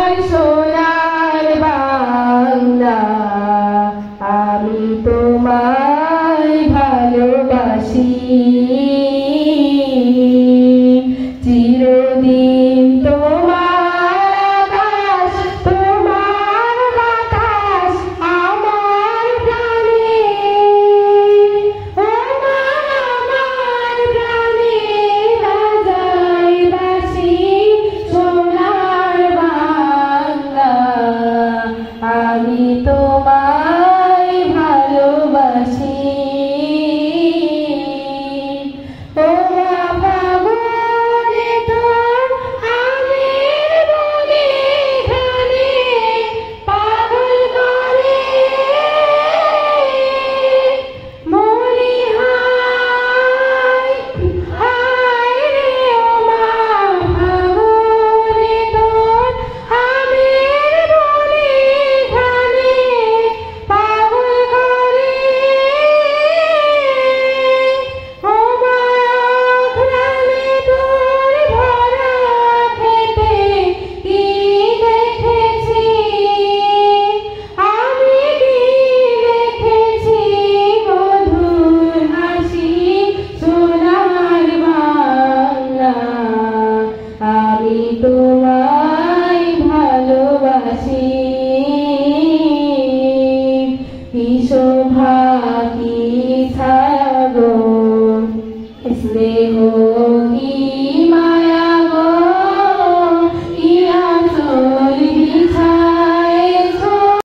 আমার সোনার বাংলা, আমি তোমায় ভালোবাসি। চিরদিন তোমার আকাশ, তোমার বাতাস আমার প্রাণে, ও মা আমার প্রাণে বাজাই বাঁশি। সোনার বাংলা, আমি তোমায় ভালোবাসি। ও মা ফাগুনে তোর আমের বনে ঘানে পাগল করে মরি হায় হায় রে। ও মা ফাগুনে তোর আমের বনে ঘানে পাগল করে, ও মা ঘ্রাণে তোর ভরা খেতে কি দেখেছি, আমি কি দেখেছি মধুর হাসি। সোনার বাংলা, আমি তোমায় ভালোবাসি। কি শোভা